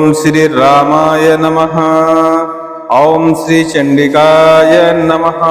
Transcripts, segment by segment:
ओम श्री रामाय नमः। ओम श्री चंडिकाय नमः।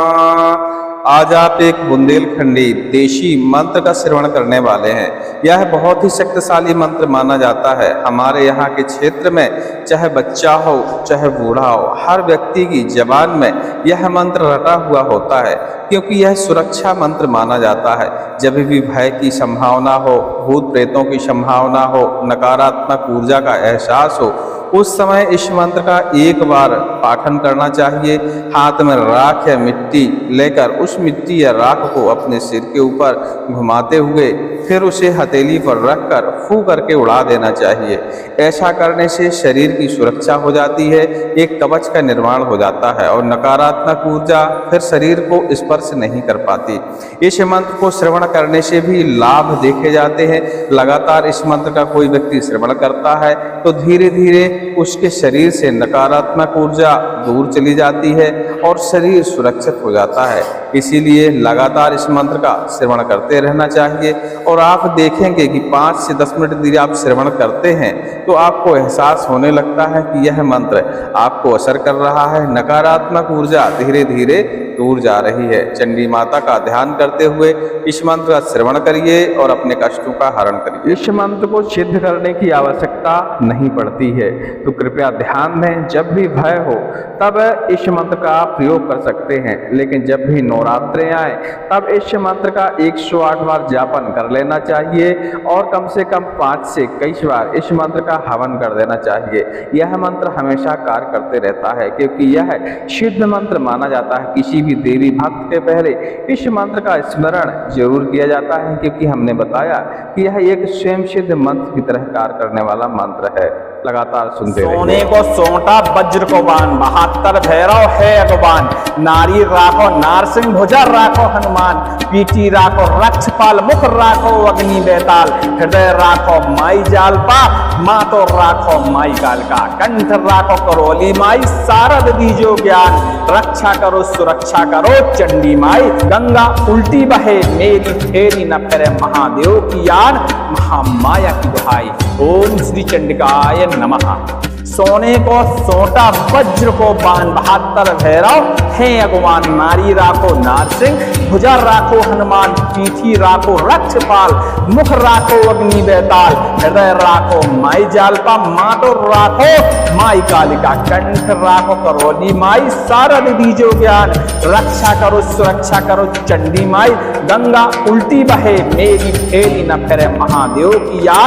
आज आप एक बुंदेलखंडी देशी मंत्र का श्रवण करने वाले हैं। यह बहुत ही शक्तिशाली मंत्र माना जाता है। हमारे यहाँ के क्षेत्र में चाहे बच्चा हो चाहे बूढ़ा हो, हर व्यक्ति की जबान में यह मंत्र रटा हुआ होता है, क्योंकि यह सुरक्षा मंत्र माना जाता है। जब भी भय की संभावना हो, भूत प्रेतों की संभावना हो, नकारात्मक ऊर्जा का एहसास हो, उस समय इस मंत्र का एक बार पाठन करना चाहिए। हाथ में राख या मिट्टी लेकर उस मिट्टी या राख को अपने सिर के ऊपर घुमाते हुए फिर उसे हथेली पर रखकर फू करके उड़ा देना चाहिए। ऐसा करने से शरीर की सुरक्षा हो जाती है, एक कवच का निर्माण हो जाता है और नकारात्मक ऊर्जा फिर शरीर को स्पर्श नहीं कर पाती। इस मंत्र को श्रवण करने से भी लाभ देखे जाते हैं। लगातार इस मंत्र का कोई व्यक्ति श्रवण करता है तो धीरे धीरे उसके शरीर से नकारात्मक ऊर्जा दूर चली जाती है और शरीर सुरक्षित हो जाता है। इसीलिए लगातार इस मंत्र का श्रवण करते रहना चाहिए और आप देखेंगे कि 5 से 10 मिनट धीरे आप श्रवण करते हैं तो आपको एहसास होने लगता है कि यह मंत्र आपको असर कर रहा है। नकारात्मक ऊर्जा धीरे धीरे दूर जा रही है। चंडी माता का ध्यान करते हुए इस मंत्र का श्रवण करिए और अपने कष्टों का हरण करिए। इस मंत्र को सिद्ध करने की आवश्यकता नहीं पड़ती है, तो कृपया ध्यान दें, जब भी भय हो तब इस मंत्र का प्रयोग कर सकते हैं। लेकिन जब भी नवरात्रे आए तब इस मंत्र का 108 बार जापन कर लेना चाहिए और कम से कम 5 से 21 बार इस मंत्र का हवन कर देना चाहिए। यह मंत्र हमेशा कार्य करते रहता है, क्योंकि यह सिद्ध मंत्र माना जाता है। किसी भी देवी भक्त के पहले इस मंत्र का स्मरण जरूर किया जाता है, क्योंकि हमने बताया कि यह एक स्वयं सिद्ध मंत्र की तरह कार्य करने वाला मंत्र है। लगातार सुनते रहिए। सोने को सोंटा वज्र को बान, 72 भैरव है अगवान। नारी राखो नारसिंह, भुजा राखो हनुमान। पीठी राखो रक्षपाल, मुख राखो अग्नि बेताल। हृदय राखो माई जालपा, माँ तो राखो माई कालका। कंठ राखो करोली माई, सारद दीजो ज्ञान। रक्षा करो सुरक्षा करो चंडी माई। गंगा उल्टी बहे मेरी फेरी न फिरे, महादेव की यान महामाया की दुहाई। ओम श्री चंडिकाय नमः। सोने को सोटा वज्र को बान, 72 भैरव है अगवान। नारी राखो नारसिंह, भुजा राखो हनुमान। पीठी राखो रक्षपाल, मुख राखो अग्नि बेताल। हृदय राखो माई जालपा, माँ तो राखो माई कालिका। कंठ राखो करोली माई, सारद दीजो ज्ञान। रक्षा करो सुरक्षा करो चंडी माई। गंगा उल्टी बहे मेरी फेरी न फिरे, महादेव की यान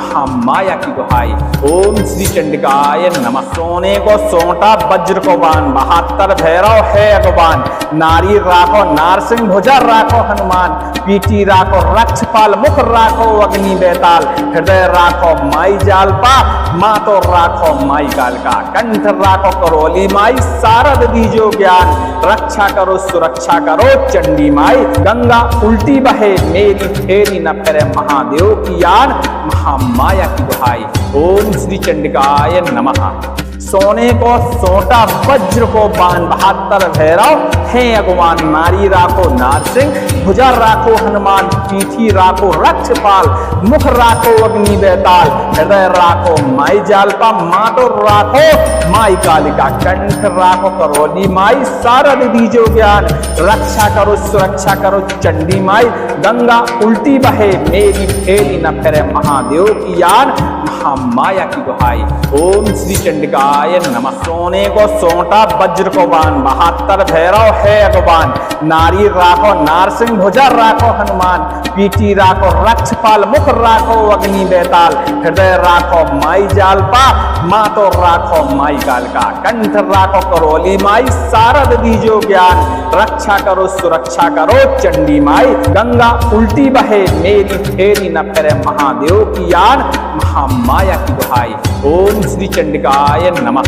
महामाया की दुहाई। ओम श्री चंडिकाय नमः। सोने को सोंटा वज्र को बान, 72 भैरव है अगवान। नारी राखो नारसिंह, भुजा राखो हनुमान। पीठी राखो रक्षपाल, मुख राखो अग्नि बेताल। हृदय राखो माई जालपा, माँ तो राखो माई कालका। कंठ राखो करोली माई, सारद दीजो ज्ञान। रक्षा करो सुरक्षा करो चंडी माई। गंगा उल्टी बहे मेरी फेरी न फिरे, महादेव की यान महामाया की दुहाई। ओम श्री चंडिकाय नमः। सोने को सोटा वज्र को बान, 72 भैरव है अगवान। नारी राखो नारसिंह, भुजा राखो हनुमान। पीठी राखो रक्षपाल, मुख राखो अग्नि बेताल। हृदय राखो माई जालपा, माँ तो राखो माई कालिका। कंठ राखो करोली माई, सारद दीजो ज्ञान। रक्षा करो सुरक्षा करो चंडी माई। गंगा उल्टी बहे मेरी फेरी न फिरे, महादेव की यान महामाया की दुहाई। ओम श्री चंडिकाय नमः। सोने को सोंटा वज्र को बान, 72 भैरव है अगवान। नारी राखो नारसिंह, भुजा राखो हनुमान। पीठी राखो रक्षपाल, मुख राखो अग्नि बेताल। हृदय राखो माई जालपा, माँ तो राखो माई कालका। कंठ राखो करोली माई, सारद दीजो ज्ञान। रक्षा करो सुरक्षा करो चंडी माई। गंगा उल्टी बहे मेरी फेरी न फिरे, महादेव की यान महामाया की दुहाई। ओम श्री चंडिकाय नमः।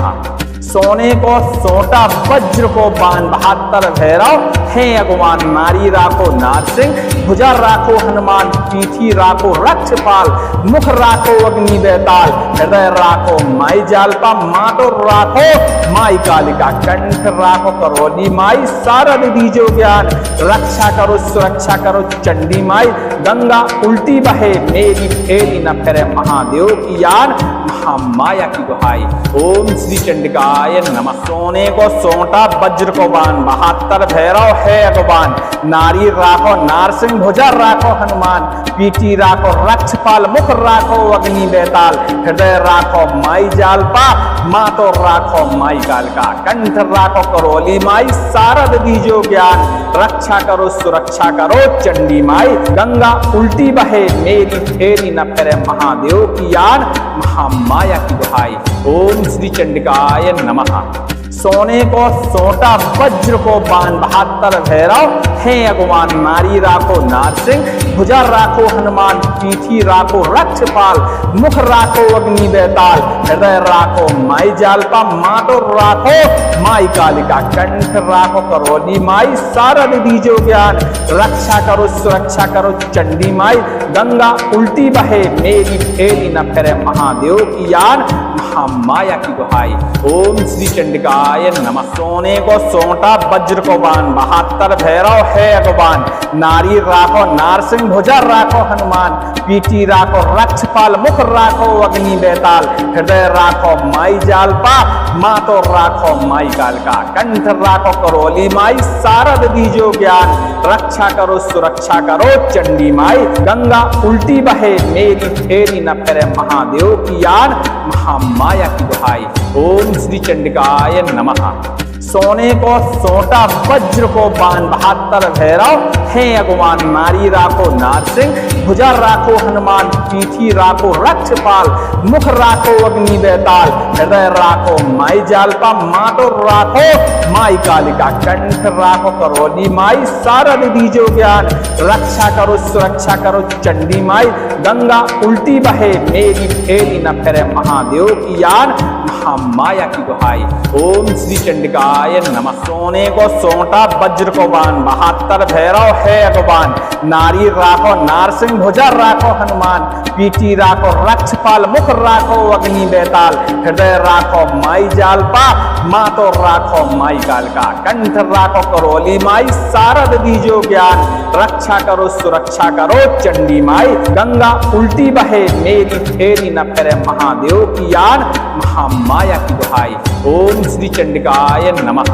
सोने को सोटा वज्र को बाण 72 भैरव है अगवान। नारी राखो नारसिंह भुजा राखो हनुमान। पीठी राखो रक्षपाल मुख राखो अग्नि बेताल। हृदय राखो माई जालपा मातो राखो माई कालिका। कंठ राखो करोली माई सारद दीजो ज्ञान। रक्षा करो सुरक्षा करो चंडी माई। गंगा उल्टी बहे मेरी फेरी न फिरे महादेव की यान। महामाया की दुहाई ओम श्री चंडिकाय नमः। सोने को सोटा वज्र को बाण 72 भैरव है अगवान। नारी राखो नारसिंह भुजा राखो हनुमान। पीठी राखो रक्षपाल मुख राखो अग्नि बेताल। हृदय राखो माई जालपा मातो राखो माई कालका। कंठ राखो करोली माई सारद दीजो ज्ञान। रक्षा करो सुरक्षा करो चंडी माई। गंगा उल्टी बहे मेरी फेरी न फिरे महादेव की यान। महामाया की दुहाई ओम श्री चंडिकाय नमः। सोने को सोटा वज्र को बाण 72 भैरव है अगवान। नारी राखो नारसिंह भुजा राखो हनुमान। पीठी राखो रक्षपाल मुख राखो अग्नि बेताल। हृदय राखो माई जालपा मातो राखो माई कालिका। कंठ राखो करोली माई सारद दीजो ज्ञान। रक्षा करो सुरक्षा करो चंडी माई। गंगा उल्टी बहे मेरी फेरी न फिरे महादेव की यान। महामाया की दुहाई ओम श्री चंडिकाय नमः। सोने को सोटा वज्र को बाण 72 भैरव है अगवान। नारी राखो नारसिंह भुजा राखो हनुमान। पीठी राखो रक्षपाल मुख राखो अग्नि बेताल। हृदय राखो माई जालपा मातो राखो माई कालका। कंठ राखो करोली माई सारद दीजो ज्ञान। रक्षा करो सुरक्षा करो चंडी माई। गंगा उल्टी बहे मेरी फेरी न फिरे महादेव की यान। महामाया की दुहाई ओम श्री चंडिकाय नमः। सोने को सोटा वज्र को बाण 72 भैरव है अगवान। नारी राखो नारसिंह भुजा राखो हनुमान। पीठी राखो रक्षपाल मुख राखो अग्नि बेताल। हृदय राखो माई जालपा मातो राखो माई कालिका। कंठ राखो करोली माई सारद दीजो ज्ञान। रक्षा करो सुरक्षा करो चंडी माई। गंगा उल्टी बहे मेरी फेरी न फिरे महादेव की यान। महामाया की दुहाई ओम श्री चंडिकाय नमः। सोने को सोटा वज्र को बाण 72 भैरव है अगवान। नारी राखो नारसिंह भुजा राखो हनुमान। पीठी राखो रक्षपाल मुख राखो अग्नि बेताल। हृदय राखो माई जालपा मातो राखो माई कालका। कंठ राखो करोली माई सारद दीजो ज्ञान। रक्षा करो सुरक्षा करो चंडी माई। गंगा उल्टी बहे मेरी फेरी न फिरे महादेव की यान। महामाया की दुहाई ओम श्री चंडिकाय नमः।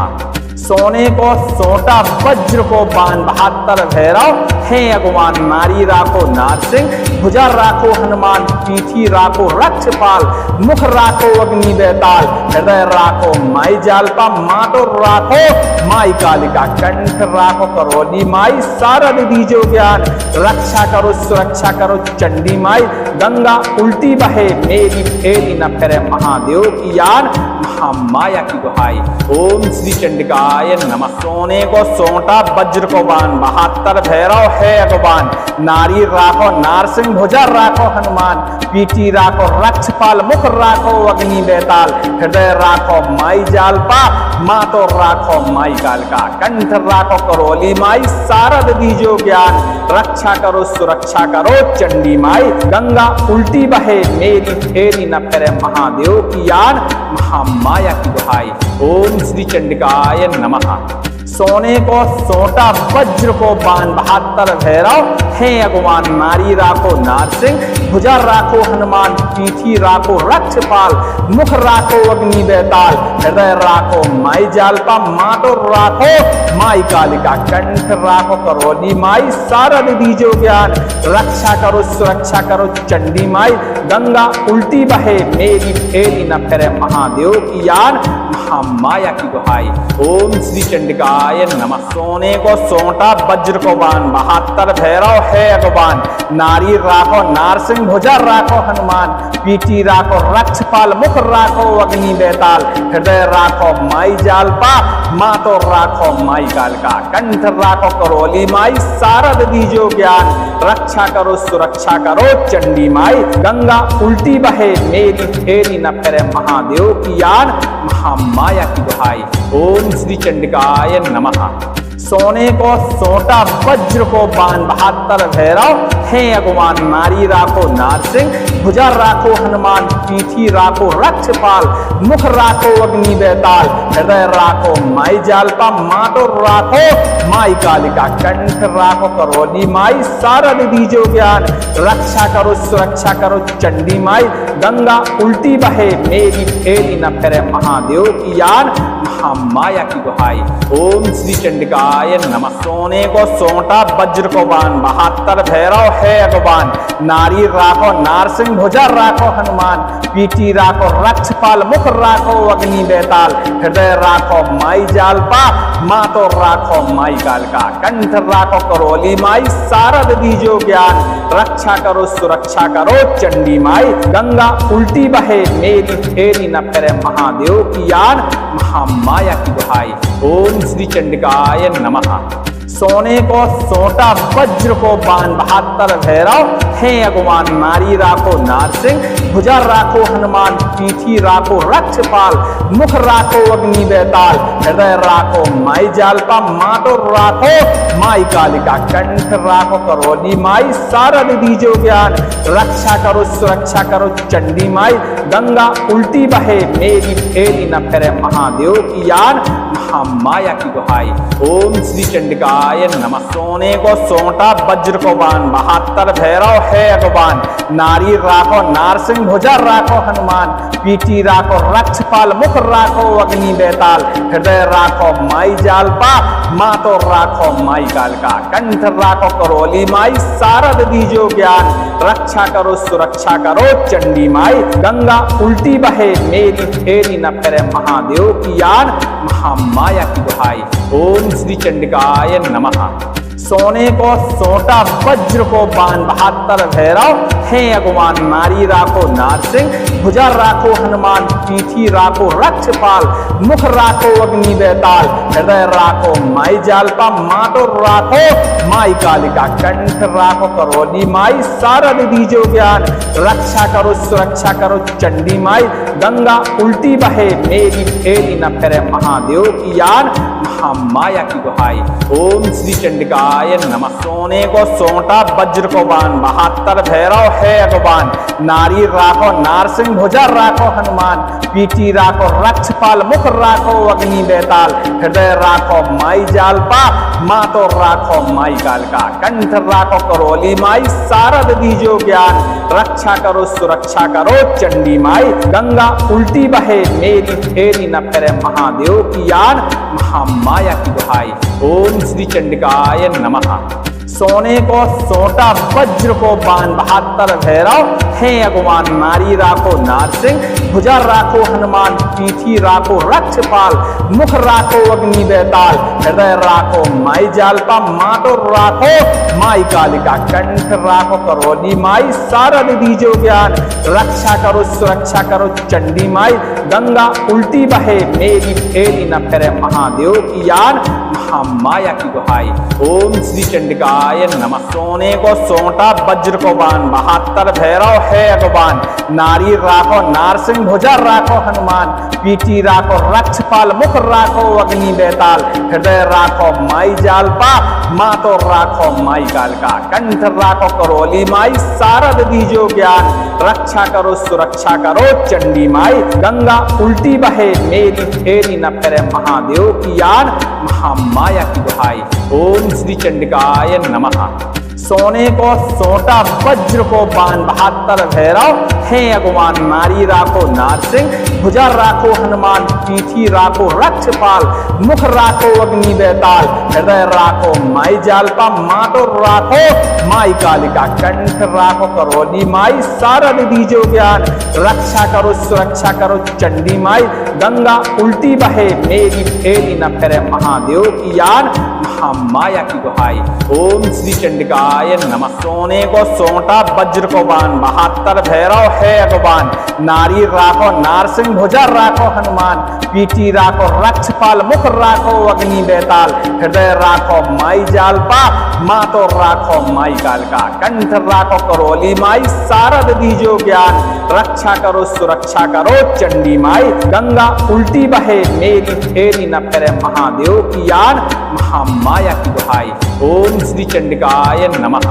सोने को सोटा वज्र को बाण 72 भैरव है अगवान। नारी राखो नारसिंह भुजा राखो हनुमान। पीठी राखो रक्षपाल मुख राखो अग्नि बेताल। हृदय राखो माई जालपा मातो राखो माई कालिका। कंठ राखो करोली माई सारद दीजो ज्ञान। रक्षा करो सुरक्षा करो चंडी माई। गंगा उल्टी बहे मेरी फेरी न फिरे महादेव की यान। महामाया की दुहाई ओम श्री चंडिकाय नमः। सोने को सोटा वज्र को बाण 72 भैरव है अगवान। नारी राखो नारसिंह भुजा राखो हनुमान। पीठी राखो रक्षपाल मुख राखो अग्नि बेताल। हृदय राखो माई जालपा मातो राखो माई कालका। कंठ राखो करोली माई सारद दीजो ज्ञान। रक्षा करो सुरक्षा करो चंडी माई। गंगा उल्टी बहे मेरी फेरी न फिरे महादेव की यान। महामाया की दुहाई ओम श्री चंडिकाय नमः। सोने को सोटा वज्र को बाण 72 भैरव है अगवान। नारी राखो नारसिंह भुजा राखो हनुमान। पीठी राखो रक्षपाल मुख राखो अग्नि बेताल। हृदय राखो माई जालपा मातो राखो माई कालिका। कंठ राखो करोली माई सारद दीजो ज्ञान। रक्षा करो सुरक्षा करो चंडी माई। गंगा उल्टी बहे मेरी फेरी न फिरे महादेव की यान। महामाया की दुहाई ओम श्री चंडिका चंडिकाय नमः। सोने को सोंटा वज्र को बान, 72 भैरव है अगवान। नारी राखो नारसिंह भुजा राखो हनुमान, पीठी राखो रक्षपाल मुख राखो अग्नि बेताल। हृदय राखो माई जालपा, माँ तो राखो माई कालका। कंठ राखो करोली माई, सारद दीजो ज्ञान। रक्षा करो सुरक्षा करो चंडी माई, गंगा उल्टी बहे मेरी फेरी न फिरे महादेव की यान। महामाया की दुहाई, ओम श्री चंडिकाय नमः। सोने को सोटा वज्र को बान, 72 भैरव है अगवान। नारी राखो नारसिंह भुजा राखो हनुमान, पीठी राखो रक्षपाल मुख राखो अग्नि बेताल। हृदय राखो माई जालपा, माँ तो राखो माई कालिका। कंठ राखो करोली माई, सारद दीजो ज्ञान। रक्षा करो सुरक्षा करो चंडी माई, गंगा उल्टी बहे मेरी फेरी न फिरे महादेव की यान। महामाया की दुहाई, ओम श्री चंडिकाय नमः। सोने को सोंटा वज्र को बान, 72 भैरव है अगवान। नारी राखो नारसिंह भुजा राखो हनुमान, पीठी राखो रक्षपाल मुख राखो अग्नि बेताल। हृदय राखो माई जालपा, माँ तो राखो माई कालका। कंठ राखो करोली माई, सारद दीजो ज्ञान। रक्षा करो सुरक्षा करो चंडी माई, गंगा उल्टी बहे मेरी फेरी न फिरे महादेव की यान। महामाया की दुहाई, ओम श्री चंडिकाय नमः। सोने को सोटा वज्र को बान, 72 भैरव है अगवान। नारी राखो नारसिंह भुजा राखो हनुमान, पीठी राखो रक्षपाल मुख राखो अग्नि बेताल। हृदय राखो माई जालपा, माँ तो राखो माई कालिका। कंठ राखो करोली माई, सारद दीजो ज्ञान। रक्षा करो सुरक्षा करो चंडी माई, गंगा उल्टी बहे मेरी फेरी न फिरे महादेव की यान। महामाया की दुहाई, ओम श्री चंडिकाय नमः। सोने को सोंटा वज्र को बान, 72 भैरव है अगवान। नारी राखो नारसिंह भुजा राखो हनुमान, पीठी राखो रक्षपाल मुख राखो अग्नि बेताल। हृदय राखो माई जालपा, माँ तो राखो माई कालका। कंठ राखो करोली माई, सारद दीजो ज्ञान। रक्षा करो सुरक्षा करो चंडी माई, गंगा उल्टी बहे मेरी फेरी न फिरे महादेव की यान। महामाया की दुहाई, ओम श्री चंडिकाय नमः। सोने को सोटा वज्र को बान, 72 भैरव है अगवान। नारी राखो नारसिंह भुजा राखो हनुमान, पीठी राखो रक्षपाल मुख राखो अग्नि बेताल। हृदय राखो माई जालपा, माँ तो राखो माई कालिका। कंठ राखो करोली माई, सारद दीजो ज्ञान। रक्षा करो सुरक्षा करो चंडी माई, गंगा उल्टी बहे मेरी फेरी न फिरे महादेव की यान। महामाया की दुहाई, ओम श्री चंडिकाय नमः। सोने को सोंटा वज्र को बान, 72 भैरव है अगवान। नारी राखो नारसिंह भुजा राखो हनुमान, पीठी राखो रक्षपाल मुख राखो अग्नि बेताल। हृदय राखो माई जालपा, माँ तो राखो माई कालका। कंठ राखो करोली माई, सारद दीजो ज्ञान। रक्षा करो सुरक्षा करो चंडी माई, गंगा उल्टी बहे मेरी फेरी न फिरे महादेव की यान। महामाया की दुहाई, ओम श्री चंडिकाय नमः। सोने को सोटा वज्र को बान, 72 भैरव है अगवान। नारी राखो नारसिंह भुजा राखो हनुमान, पीठी राखो रक्षपाल मुख राखो अग्नि बेताल। हृदय राखो माई जालपा, माँ तो राखो माई कालिका। कंठ राखो करोली माई, सारद दीजो ज्ञान। रक्षा करो सुरक्षा करो चंडी माई, गंगा उल्टी बहे मेरी फेरी न फिरे महादेव की यान। महामाया की दुहाई, ओम श्री चंडिकाय नमः। सोने को सोंटा वज्र को बान, 72 भैरव है अगवान। नारी राखो नारसिंह भुजा राखो हनुमान, पीठी राखो रक्षपाल मुख राखो अग्नि बेताल। हृदय राखो माई जालपा, माँ तो राखो माई कालका। कंठ राखो करोली माई, सारद दीजो ज्ञान। रक्षा करो सुरक्षा करो चंडी माई, गंगा उल्टी बहे मेरी फेरी न फिरे महादेव की यान। महामाया की दुहाई, ओम श्री चंडिकाय नमः। सोने को सोटा वज्र को बाण 72 भैरव है अगुमान नारी राखो नारसिंह भुजा राखो हनुमान पीठी राखो रक्षपाल मुख राखो अग्नि बेताल हृदय राखो माई जालपा माटो राखो माई कालिका कंठ राखो करोली माई सारद दीजो ज्ञान रक्षा करो सुरक्षा करो चंडी माई गंगा उल्टी बहे मेरी फेरी न फिरे महादेव की यान महामाया की दुहाई ओम श्री चंडिकाय नमः। सोने को सोटा वज्र को बाण 72 भैरव है अगवान नारी राखो नारसिंह भुजा राखो हनुमान पीठी राखो रक्षपाल मुख राखो अग्नि बेताल हृदय राखो माई जालपा मातो राखो माई कालका कंठ राखो करोली माई सारद दीजो ज्ञान रक्षा करो सुरक्षा करो चंडी माई गंगा उल्टी बहे मेरी फेरी न फिरे महादेव की यान महामाया की दुहाई ओम श्री चंडिकाय नमः।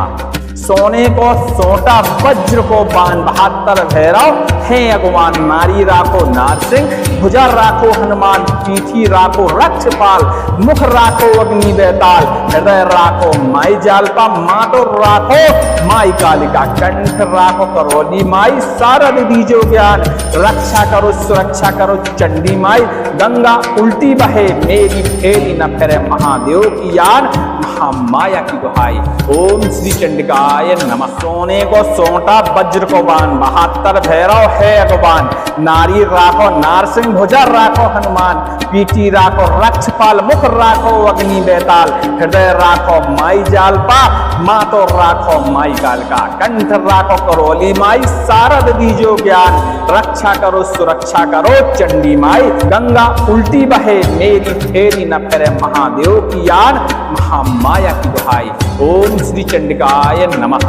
सोने को सोटा वज्र को बाण 72 भैरव है अगुमान नारी राखो नारसिंह भुजा राखो हनुमान पीठी राखो रक्षपाल मुख राखो अग्नि बेताल हृदय राखो माई जालपा माटो राखो माई कालिका कंठ राखो करोली माई सारद दीजो ज्ञान रक्षा करो सुरक्षा करो चंडी माई गंगा उल्टी बहे मेरी फेरी न फिरे महादेव की यान महामाया की दुहाई ओम श्री चंडिकाय नमः। सोने को सोटा वज्र को बाण 72 भैरव है अगवान नारी राखो नारसिंह भुजा राखो हनुमान पीठी राखो रक्षपाल मुख राखो अग्नि बेताल हृदय राखो माई जालपा मातो राखो माई कालका कंठ राखो करोली माई सारद दीजो ज्ञान रक्षा करो सुरक्षा करो चंडी माई गंगा उल्टी बहे मेरी फेरी न फिरे महादेव की यान महामाया की दुहाई ओम श्री चंडिकाय नमः।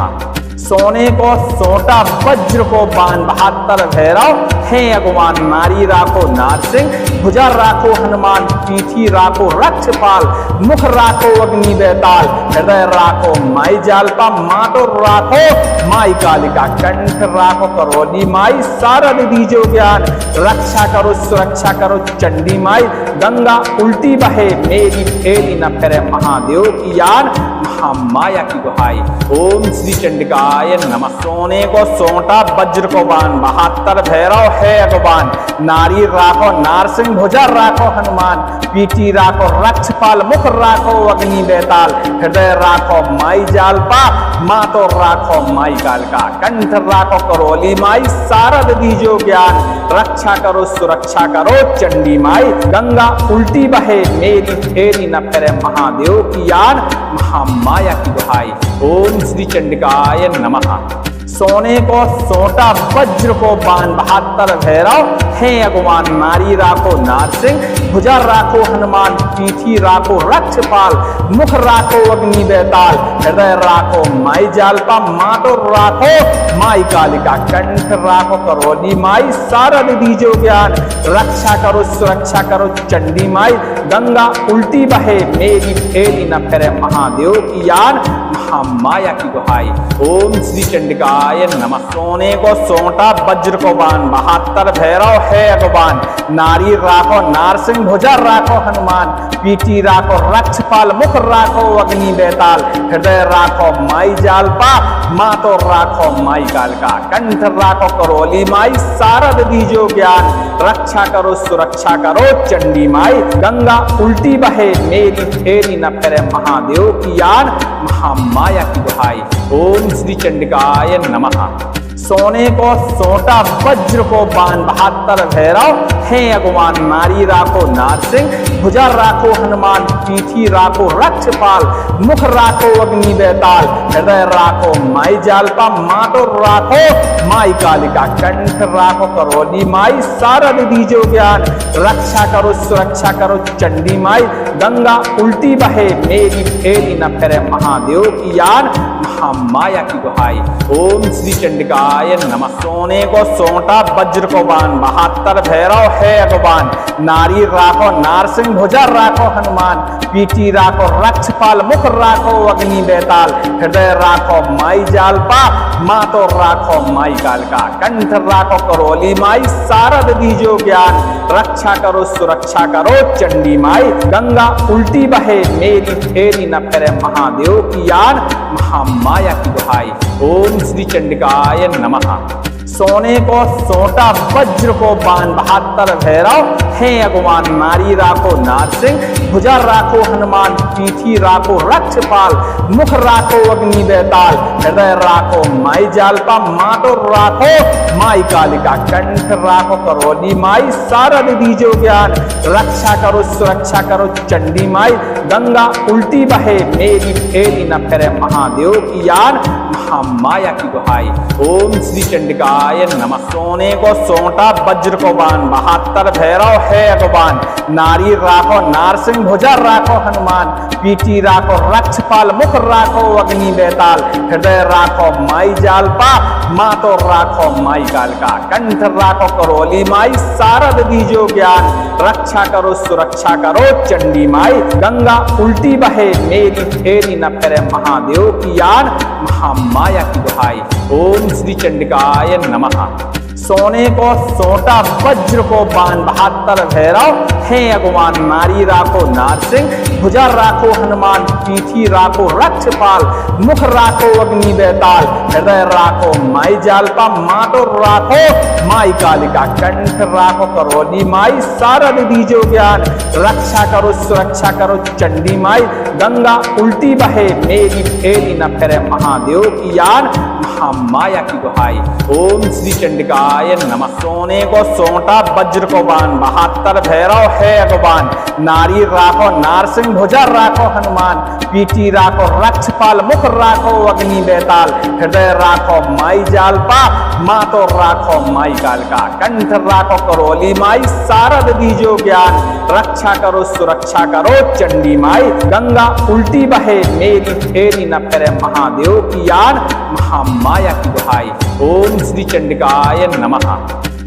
सोने को सोटा वज्र को बाण 72 भैरव है अगुमान नारी राखो नारसिंह भुजा राखो हनुमान पीठी राखो रक्षपाल मुख राखो अग्नि बेताल हृदय राखो माई जालपा माटो राखो माई कालिका कंठ राखो करोली माई सारद दीजो ज्ञान रक्षा करो सुरक्षा करो चंडी माई गंगा उल्टी बहे मेरी फेरी न फिरे महादेव की यान महामाया की दुहाई ओम श्री चंडिकाय नमः। सोने को सोटा वज्र को बाण 72 भैरव है अगवान नारी राखो नारसिंह भुजा राखो हनुमान पीठी राखो रक्षपाल मुख राखो अग्नि बेताल हृदय राखो माई जालपा मातो राखो माई कालका कंठ राखो करोली माई सारद दीजो ज्ञान रक्षा करो सुरक्षा करो चंडी माई गंगा उल्टी बहे मेरी फेरी न फिरे महादेव की यान महामाया की दुहाई ओम श्री चंडिकाय नमः। सोने को सोटा वज्र को बाण 72 भैरव है अगुमान नारी राखो नारसिंह भुजा राखो हनुमान पीठी राखो रक्षपाल मुख राखो अग्नि बेताल हृदय राखो माई जालपा माटो राखो माई कालिका कंठ राखो करोली माई सारद दीजो ज्ञान रक्षा करो सुरक्षा करो चंडी माई गंगा उल्टी बहे मेरी फेरी न फिरे महादेव की यान महामाया की दुहाई ओम श्री चंडिकाय नमः। सोने को सोटा वज्र को बाण 72 भैरव है अगवान नारी राखो नारसिंह भुजा राखो हनुमान पीठी राखो रक्षपाल मुख राखो अग्नि बेताल हृदय राखो माई जालपा मातो राखो माई कालका कंठ राखो करोली माई सारद दीजो ज्ञान रक्षा करो सुरक्षा करो चंडी माई गंगा उल्टी बहे मेरी फेरी न फिरे महादेव की यान महामाया की दुहाई ओम श्री चंडिकाय नमः। सोने को सोटा वज्र को बाण 72 भैरव है अगुमान नारी राखो नारसिंह भुजा राखो हनुमान पीठी राखो रक्षपाल मुख राखो अग्नि बेताल हृदय राखो माई जालपा माटो राखो माई कालिका कंठ राखो करोली माई सारद दीजो ज्ञान रक्षा करो सुरक्षा करो चंडी माई गंगा उल्टी बहे मेरी फेरी न फिरे महादेव की यान महामाया की दुहाई ओम श्री चंडिका चंडिकाय नमः। सोने को सोंटा वज्र को बाण, 72 भैरव है अगवान। नारी राखो नारसिंह भुजा राखो हनुमान, पीठी राखो रक्षपाल मुख राखो अग्नि बेताल। हृदय राखो माई जालपा, माँ तो राखो माई कालका। कंठ राखो करोली माई, सारद दीजो ज्ञान। रक्षा करो सुरक्षा करो चंडी माई, गंगा उल्टी बहे मेरी फेरी न फिरे महादेव की यान। महामाया की दुहाई, ओम श्री चंडिकाय नमः। सोने को सोटा वज्र को बाण, 72 भैरव है अगवान। नारी राखो नारसिंह भुजा राखो हनुमान, पीठी राखो रक्षपाल मुख राखो अग्नि बेताल। हृदय राखो माई जालपा, माँ तो राखो माई कालिका। कंठ राखो करोली माई, सारद दीजो ज्ञान। रक्षा करो सुरक्षा करो चंडी माई, गंगा उल्टी बहे मेरी फेरी न फिरे महादेव की यान। महामाया की दुहाई, ओम श्री चंडिकाय नमः। सोने को सोंटा वज्र को बाण, 72 भैरव है अगवान। नारी राखो नारसिंह भुजा राखो हनुमान, पीठी राखो रक्षपाल मुख राखो अग्नि बेताल। हृदय राखो माई जालपा, माँ तो राखो माई कालका। कंठ राखो करोली माई, सारद दीजो ज्ञान। रक्षा करो सुरक्षा करो चंडी माई, गंगा उल्टी बहे मेरी फेरी न फिरे महादेव की यान। महामाया की दुहाई, ओम श्री चंडिकाय नमः। सोने को सोटा वज्र को बाण, 72 भैरव है अगवान। नारी राखो नारसिंह भुजा राखो हनुमान, पीठी राखो रक्षपाल मुख राखो अग्नि बेताल। हृदय राखो माई जालपा, माँ तो राखो माई कालिका। कंठ राखो करोली माई, सारद दीजो ज्ञान। रक्षा करो सुरक्षा करो चंडी माई, गंगा उल्टी बहे मेरी फेरी न फिरे महादेव की यान। महामाया की दुहाई, ओम श्री चंडिकाय नमः। सोने को सोंटा वज्र को बाण, 72 भैरव है अगवान। नारी राखो नारसिंह भुजा राखो हनुमान, पीठी राखो रक्षपाल मुख राखो अग्नि बेताल। हृदय राखो माई जालपा, माँ तो राखो माई कालका। कंठ राखो करोली माई, सारद दीजो ज्ञान। रक्षा करो सुरक्षा करो चंडी माई, गंगा उल्टी बहे मेरी फेरी न फिरे महादेव की यान। महामाया की दुहाई, ओम श्री चंडिकाय नमः।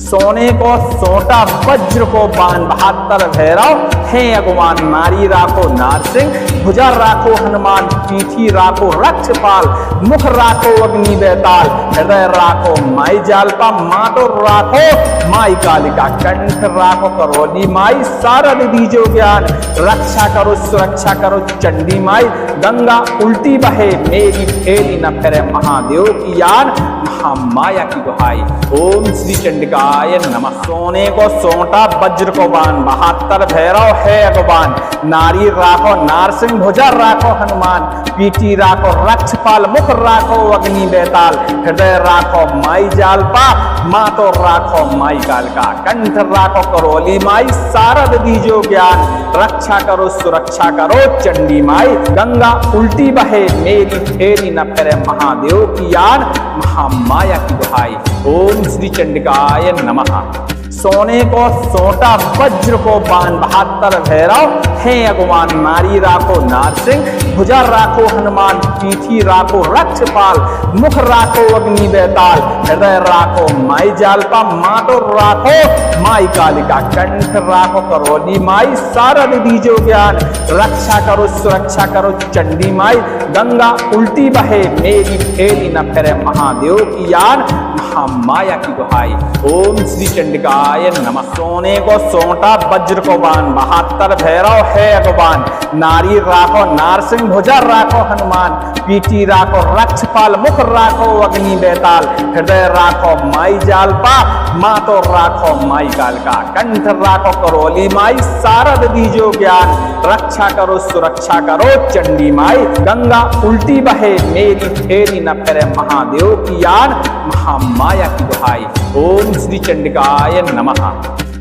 सोने को सोटा वज्र को बाण, 72 भैरव है अगवान। नारी राखो नारसिंह भुजा राखो हनुमान, पीठी राखो रक्षपाल मुख राखो अग्नि बेताल। हृदय राखो माई जालपा, माँ तो राखो माई कालिका। कंठ राखो करोली माई, सारद दीजो ज्ञान। रक्षा करो सुरक्षा करो चंडी माई, गंगा उल्टी बहे मेरी फेरी न फिरे महादेव की यान। महामाया की दुहाई, ओम श्री चंडिकाय नमः। सोने को सोंटा वज्र को बाण, 72 भैरव है अगवान। नारी राखो नारसिंह भुजा राखो हनुमान, पीठी राखो रक्षपाल मुख राखो अग्नि बेताल। हृदय राखो माई जालपा, माँ तो राखो माई कालका। कंठ राखो करोली माई, सारद दीजो ज्ञान। रक्षा करो सुरक्षा करो चंडी माई, गंगा उल्टी बहे मेरी फेरी न फिरे महादेव की यान। महामाया की दुहाई, ओम श्री चंडिकाय नमः। सोने को सोटा वज्र को बाण, 72 भैरव है अगवान। नारी राखो नारसिंह भुजा राखो हनुमान, पीठी राखो रक्षपाल मुख राखो अग्नि बेताल। हृदय राखो माई जालपा, माँ तो राखो माई कालिका। कंठ राखो करोली माई, सारद दीजो ज्ञान। रक्षा करो सुरक्षा करो चंडी माई, गंगा उल्टी बहे मेरी फेरी न फिरे महादेव की यान। महामाया की दुहाई, ओम श्री चंडिकाय नमः। सोने को सोंटा वज्र को बाण, 72 भैरव है अगवान। नारी राखो नारसिंह भुजा राखो हनुमान, पीठी राखो रक्षपाल मुख राखो अग्नि बेताल। हृदय राखो माई जालपा, माँ तो राखो माई कालका। कंठ राखो करोली माई, सारद दीजो ज्ञान। रक्षा करो सुरक्षा करो चंडी माई, गंगा उल्टी बहे मेरी फेरी न फिरे महादेव की यान। महामाया की दुहाई, ओम श्री चंडिकाय नमः।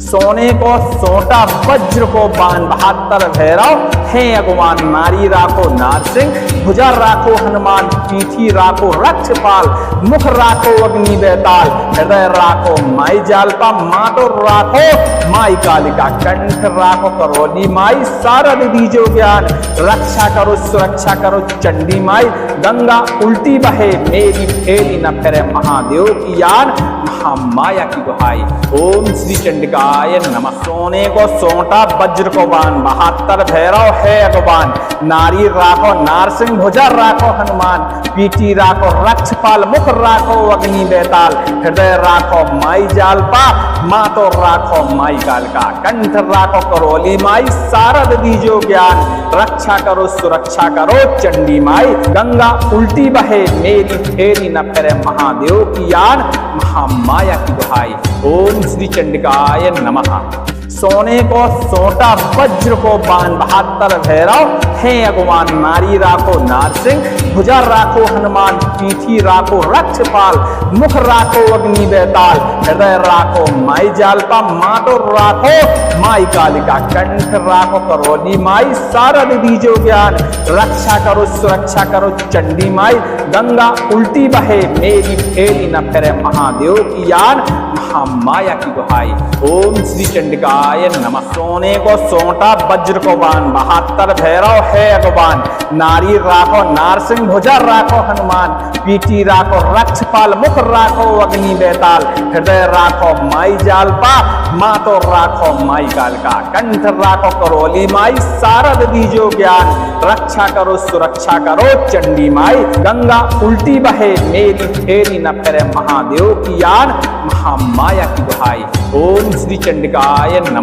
सोने को सोटा वज्र को बाण, 72 भैरव हे अगवान नारी राखो नारसिंह, भुजा राखो हनुमान, पीठी राखो रक्षपाल, मुख राखो अग्नि बेताल, हृदय राखो माई जालपा, मातो राखो माई कालिका, कंठ राखो करोली माई, शारद दीजो ज्ञान, रक्षा करो सुरक्षा करो चंडी माई, गंगा उल्टी बहे मेरी फेरी न फिरे महादेव की यान, महामाया की दुहाई। ओम श्री चंडिकाय नमः। सोने को सोटा वज्र को बाण, 72 भैरव है अगवान, नारी राखो नारसिंह, भुजा राखो हनुमान, पीठी राखो रक्षपाल, मुख राखो अग्नि बेताल, हृदय राखो माई जालपा, मातो राखो माई कालका, कंठ राखो करोली माई, शारद दीजो ज्ञान, रक्षा करो सुरक्षा करो चंडी माई, गंगा उल्टी बहे मेरी फेरी न फिरे महादेव की यान, महामाया की दुहाई। ओम श्री चंडिकाय नमः। सोने को सोटा वज्र को बाण, 72 भैरव है अगवान, नारी राखो नारसिंह, भुजा राखो हनुमान, पीठी राखो रक्षपाल, मुख राखो अग्नि बेताल, हृदय राखो माई जालपा, मातो राखो माई कालिका, कंठ राखो करोली माई, शारद दीजो ज्ञान, रक्षा करो सुरक्षा करो चंडी माई, गंगा उल्टी बहे मेरी फेरी न फिरे महादेव की यान, महामाया की दुहाई। ओम श्री चंडिकाय नमः। सोने को सोटा वज्र को बाण, 72 भैरव है अगवान, नारी राखो नारसिंह, भुजा राखो हनुमान, पीठी राखो रक्षपाल, मुख राखो अग्नि बेताल, हृदय राखो माई जालपा, मातो राखो माई कालका, कंठ राखो करोली माई, शारद दीजो ज्ञान, रक्षा करो सुरक्षा करो चंडी माई, गंगा उल्टी बहे मेरी फेरी न फिरे महादेव की यान, महामाया की दुहाई। ओम श्री चंडिकाय नमः।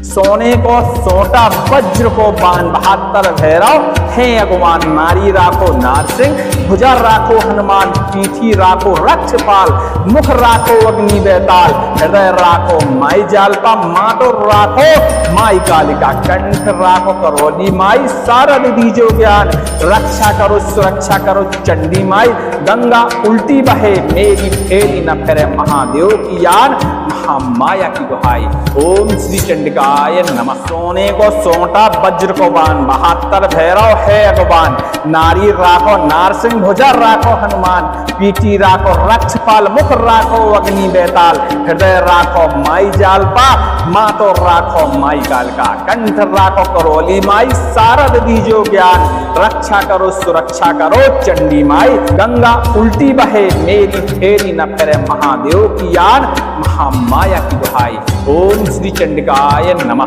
सोने को सोटा वज्र को बाण, 72 भैरव है अगवान, नारी राखो नारसिंह, भुजा राखो हनुमान, पीठी राखो रक्षपाल, मुख राखो अग्नि बेताल, हृदय राखो माई जालपा, मातो राखो माई कालिका, कंठ राखो करोली माई, शारद दीजो ज्ञान, रक्षा करो सुरक्षा करो चंडी माई, गंगा उल्टी बहे मेरी फेरी न फिरे महादेव की यान, महामाया की दुहाई। ओम श्री चंडिकाय नमः। सोने को सोटा वज्र को बाण, 72 भैरव है अगवान, नारी राखो नारसिंह, भुजा राखो हनुमान, पीठी राखो रक्षपाल, मुख राखो अग्नि बेताल, हृदय राखो माई जालपा, मातो राखो माई कालका, कंठ राखो करोली माई, शारद दीजो ज्ञान, रक्षा करो सुरक्षा करो चंडी माई, गंगा उल्टी बहे मेरी फेरी न फिरे महादेव की यान, महामाया की दुहाई। ओम श्री चंडिकाय नमः।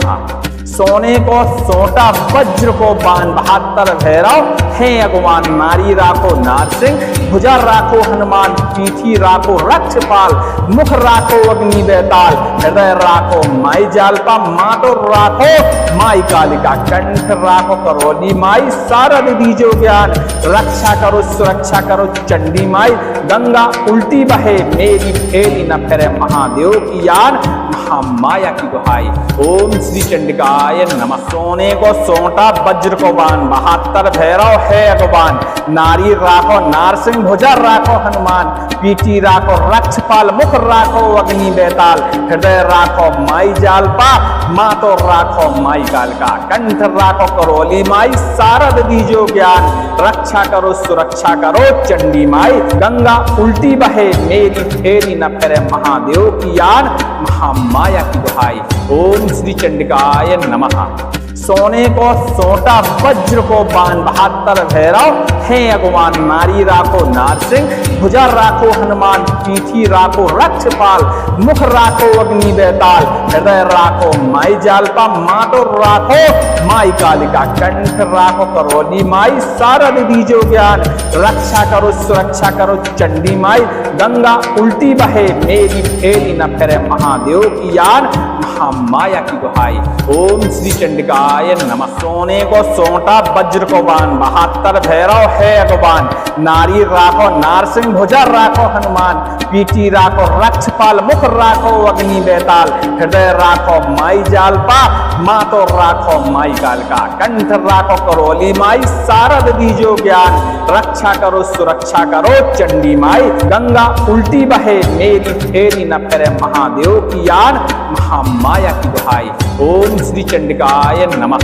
सोने को सोटा वज्र को बाण, 72 भैरव है अगवान, नारी राखो नारसिंह, भुजा राखो हनुमान, पीठी राखो रक्षपाल, मुख राखो अग्नि बेताल, हृदय राखो माई जालपा, मातो राखो माई कालिका, कंठ राखो करोली माई, शारद दीजो ज्ञान, रक्षा करो सुरक्षा करो चंडी माई, गंगा उल्टी बहे मेरी फेरी न फिरे महादेव की यान, महामाया की दुहाई। ओम श्री चंडिकाय नमः। सोने को सोटा वज्र को बाण, 72 भैरव है अगवान, नारी राखो नारसिंह, भुजा राखो हनुमान, पीठी राखो रक्षपाल, मुख राखो अग्नि बेताल, हृदय राखो माई जालपा, मातो राखो माई कालका, कंठ राखो करोली माई, शारद दीजो ज्ञान, रक्षा करो सुरक्षा करो चंडी माई, गंगा उल्टी बहे मेरी फेरी न फिरे महादेव की यान, महामाया की दुहाई। ओम श्री चंडिकाय नमः। सोने को सोटा वज्र को बाण, 72 भैरव है अगवान, नारी राखो नारसिंह, भुजा राखो हनुमान, पीठी राखो रक्षपाल, मुख राखो अग्नि बेताल, हृदय राखो माई जालपा, मातो राखो माई कालिका, कंठ राखो करोली माई, शारद दीजो ज्ञान, रक्षा करो सुरक्षा करो चंडी माई, गंगा उल्टी बहे मेरी फेरी न फिरे महादेव की यान, महामाया की दुहाई। ओम श्री चंडिकाय नमः। सोने को सोटा वज्र को बाण, 72 भैरव है अगवान, नारी राखो नारसिंह, भुजा राखो हनुमान, पीठी राखो रक्षपाल, मुख राखो अग्नि बेताल, हृदय राखो माई जालपा, मातो राखो माई कालका, कंठ राखो करोली माई, शारद दीजो ज्ञान, रक्षा करो सुरक्षा करो चंडी माई, गंगा उल्टी बहे मेरी फेरी न फिरे महादेव की यान, महामाया की दुहाई। ओम श्री चंडिकाय नमः।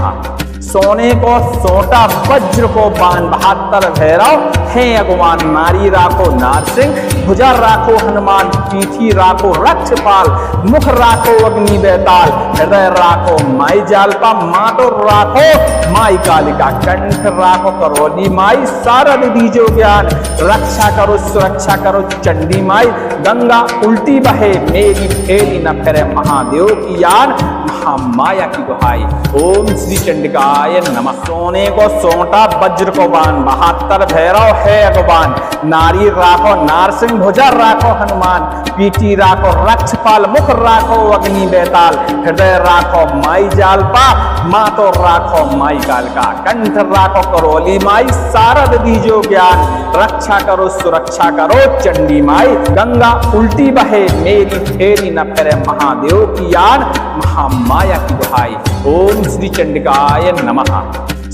सोने को सोटा वज्र को बाण 72 भैरव है अगवान। नारी राखो नारसिंह भुजा राखो हनुमान। पीठी राखो रक्षपाल मुख राखो अग्नि बेताल। हृदय राखो माई जालपा मातो राखो माई कालिका। कंठ राखो करोली माई सारद दीजो ज्ञान। रक्षा करो सुरक्षा करो चंडी माई। गंगा उल्टी बहे मेरी फेरी न फिरे महादेव की यान। महामाया की दुहाई ओम श्री चंडिकाय नमः। सोने को सोटा वज्र को बाण 72 भैरव है अगवान। नारी राखो नारसिंह भुजा राखो हनुमान। पीठी राखो रक्षपाल मुख राखो अग्नि बेताल। हृदय राखो माई जालपा मातो राखो माई कालका। कंठ राखो करोली माई सारद दीजो ज्ञान। रक्षा करो सुरक्षा करो चंडी माई। गंगा उल्टी बहे मेरी फेरी न फिरे महादेव की यान। महामाया की दुहाई ओम श्री चंडिकाय नमः।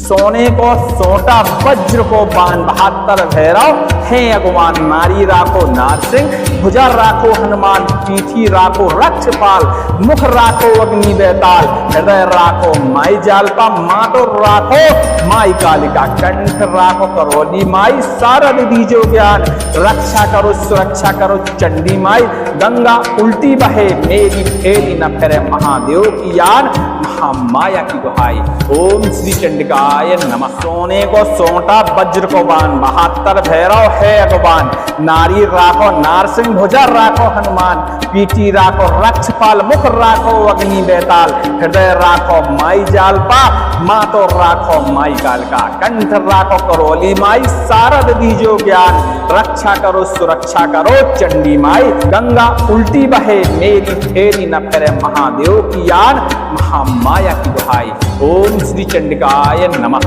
सोने को सोटा वज्र को बाण 72 भैरव है अगवान। नारी राखो नारसिंह भुजा राखो हनुमान। पीठी राखो रक्षपाल मुख राखो अग्नि बेताल। हृदय राखो माई जालपा मातो राखो माई कालिका। कंठ राखो करोली माई सारद दीजो ज्ञान। रक्षा करो सुरक्षा करो चंडी माई। गंगा उल्टी बहे मेरी फेरी न फिरे महादेव की यान। महामाया की दुहाई ओम श्री चंडिकाय नमः। सोने को सोटा वज्र को बाण 72 भैरव है अगवान। नारी राखो नारसिंह भुजा राखो हनुमान। पीठी राखो रक्षपाल मुख राखो अग्नि बेताल। हृदय राखो माई जालपा मातो राखो माई कालका। कंठ राखो करोली माई सारद दीजो ज्ञान। रक्षा करो सुरक्षा करो चंडी माई। गंगा उल्टी बहे मेरी फेरी न फिरे महादेव की यान। महामाया की दुहाई ओम श्री चंडिकाय नमः।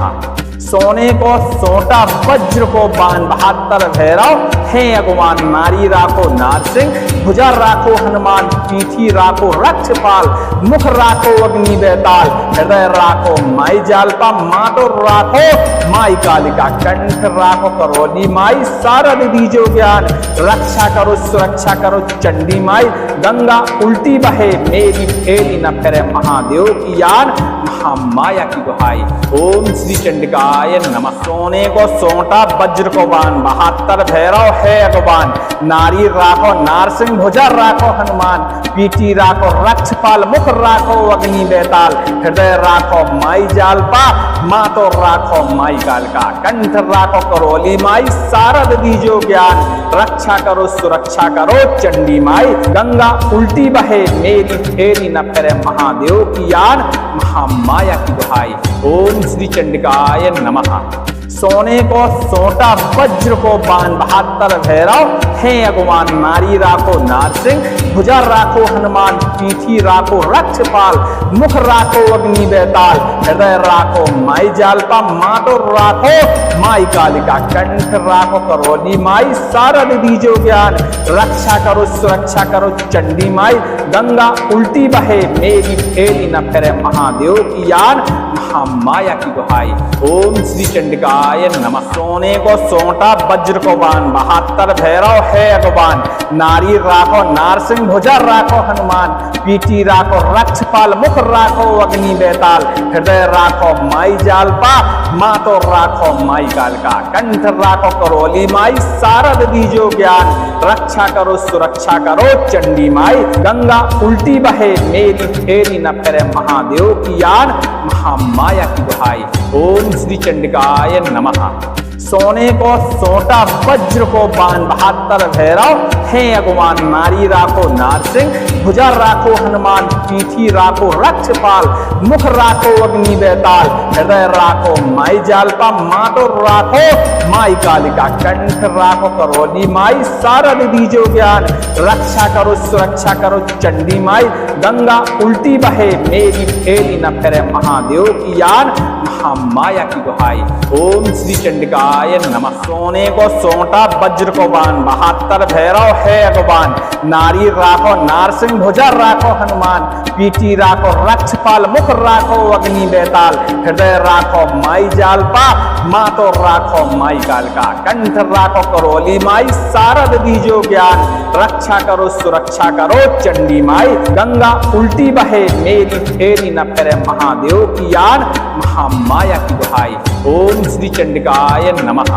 सोने को सोटा वज्र को बाण 72 भैरव है अगवान। नारी राखो नारसिंह भुजा राखो हनुमान। पीठी राखो रक्षपाल मुख राखो अग्नि बेताल। हृदय राखो माई जालपा मातो राखो माई कालिका। कंठ राखो करोली माई सारद दीजो ज्ञान। रक्षा करो सुरक्षा करो चंडी माई। गंगा उल्टी बहे मेरी फेरी न फिरे महादेव की यान। महामाया की दुहाई ओम श्री चंडिकाय नमः। सोने को सोटा वज्र को बाण 72 भैरव है अगवान। नारी राखो नारसिंह भुजा राखो हनुमान। पीठी राखो रक्षपाल मुख राखो अग्नि बेताल। हृदय राखो माई जालपा मातो राखो माई कालका। कंठ राखो करोली माई सारद दीजो ज्ञान। रक्षा करो सुरक्षा करो चंडी माई। गंगा उल्टी बहे मेरी फेरी न फिरे महादेव की यान। महामाया की दुहाई ओम श्री चंडिकाय नमः। सोने को सोटा वज्र को बाण 72 भैरव है अगवान। नारी राखो नारसिंह भुजा राखो हनुमान। पीठी राखो रक्षपाल मुख राखो अग्नि बेताल। हृदय राखो माई जालपा मातो राखो माई कालिका। कंठ राखो करोली माई सारद दीजो ज्ञान। रक्षा करो सुरक्षा करो चंडी माई। गंगा उल्टी बहे मेरी फेरी न फिरे महादेव की यान। महामाया की दुहाई ओम श्री चंडिकाय नमः। सोने को सोटा वज्र को बाण 72 भैरव है अगवान। नारी राखो नारसिंह भुजा राखो हनुमान। पीठी राखो रक्षपाल मुख राखो अग्नि बेताल। हृदय राखो माई जालपा मातो राखो माई कालका। कंठ राखो करोली माई सारद दीजो ज्ञान। रक्षा करो सुरक्षा करो चंडी माई। गंगा उल्टी बहे मेरी फेरी न फिरे महादेव की यान। महामाया की दुहाई ओम श्री चंडिकाय नमः। सोने को सोटा वज्र को बाण 72 भैरव है अगवान। नारी राखो नारसिंह भुजा राखो हनुमान। पीठी राखो रक्षपाल मुख राखो अग्नि बेताल। हृदय राखो माई जालपा मातो राखो माई कालिका। कंठ राखो करोली माई सारद दीजो ज्ञान। रक्षा करो सुरक्षा करो चंडी माई। गंगा उल्टी बहे मेरी फेरी न फिरे महादेव की यान। महामाया की दुहाई ओम श्री चंडिकाय नमः। सोने को सोटा वज्र को बाण 72 भैरव है अगवान। नारी राखो नारसिंह भुजा राखो हनुमान। पीठी राखो रक्षपाल मुख राखो अग्नि बेताल हृदय राखो माई जालपा माँ तो राखो माई कालका कंठ राखो करोली माई सारद दीजो ज्ञान रक्षा करो सुरक्षा करो चंडी माई गंगा उल्टी बहे मेरी फेरी न फिरे महादेव की यान महामाया की दुहाई ओम श्री चंडिकाय नमः।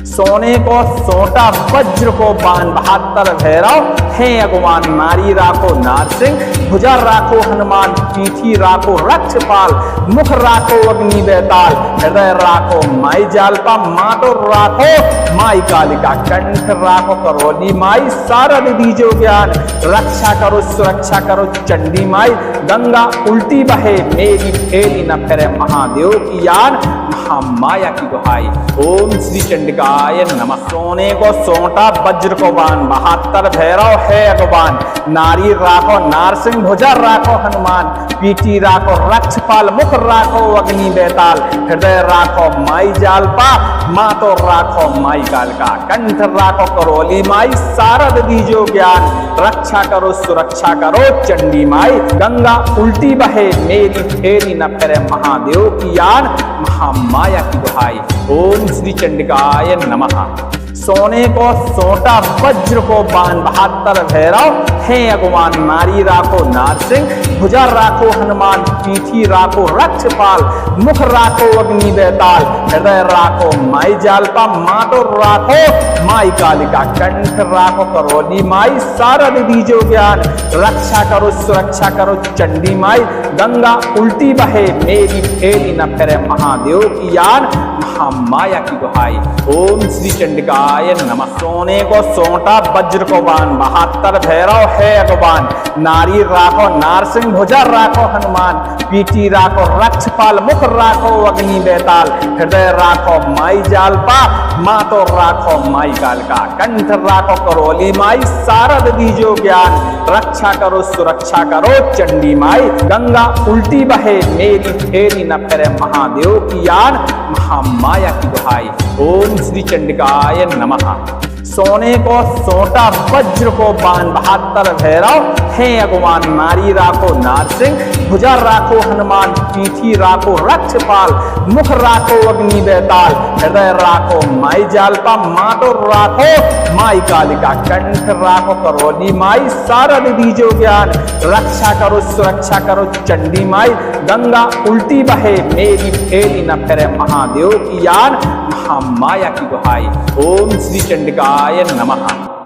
सोने को सोटा वज्र को बाण 72 भैरव है अगुमान नारी राखो नारसिंह भुजा राखो हनुमान पीठी राखो रक्षपाल मुख राखो अग्नि बेताल हृदय राखो माई जालपा माँ तो राखो माई कालिका कंठ राखो करोली माई सारद दीजो ज्ञान रक्षा करो सुरक्षा करो चंडी माई गंगा उल्टी बहे मेरी फेरी न फिरे महादेव की यान महामाया की दुहाई ओम श्री चंडिकाय नमः। सोने को सोटा वज्र को बाण 72 भैरव है अगवान नारी राखो नारसिंह भुजा राखो हनुमान पीठी राखो रक्षपाल मुख राखो अग्नि बेताल हृदय राखो माई जालपा माँ तो राखो माई कालका कंठ राखो करोली माई सारद दीजो ज्ञान रक्षा करो सुरक्षा करो चंडी माई गंगा उल्टी बहे मेरी फेरी न फिरे महादेव की यान महामाया की दुहाई ओम श्री चंडिकाय नमः। सोने को सोटा वज्र को बाण 72 भैरव है अगुमान नारी राखो नारसिंह भुजा राखो हनुमान पीठी राखो रक्षपाल मुख राखो अग्नि बेताल हृदय राखो माई जालपा माँ तो राखो माई कालिका कंठ राखो करोली माई सारद दीजो ज्ञान रक्षा करो सुरक्षा करो चंडी माई गंगा उल्टी बहे मेरी फेरी न फिरे महादेव की यान महामाया की दुहाई ओम श्री चंडिकाय नमः। सोने को सोटा वज्र को बाण 72 भैरव है अगवान नारी राखो नारसिंह भुजा राखो हनुमान पीठी राखो रक्षपाल मुख राखो अग्नि बेताल हृदय राखो माई जालपा माँ तो राखो माई कालका कंठ राखो करोली माई सारद दीजो ज्ञान रक्षा करो सुरक्षा करो चंडी माई गंगा उल्टी बहे मेरी फेरी न फिरे महादेव की यान महामाया की दुहाई ओम श्री चंडिकाय नमः। सोने को सोटा वज्र को बाण 72 भैरव है अगुमान नारी राखो नारसिंह भुजा राखो हनुमान पीठी राखो रक्षपाल मुख राखो अग्नि बेताल हृदय राखो माई जालपा माँ तो राखो माई कालिका कंठ राखो करोली माई सारद दीजो ज्ञान रक्षा करो सुरक्षा करो चंडी माई गंगा उल्टी बहे मेरी फेरी न फिरे महादेव की यान महामाया की दुहाई ओम श्री चंडिकाय नमः।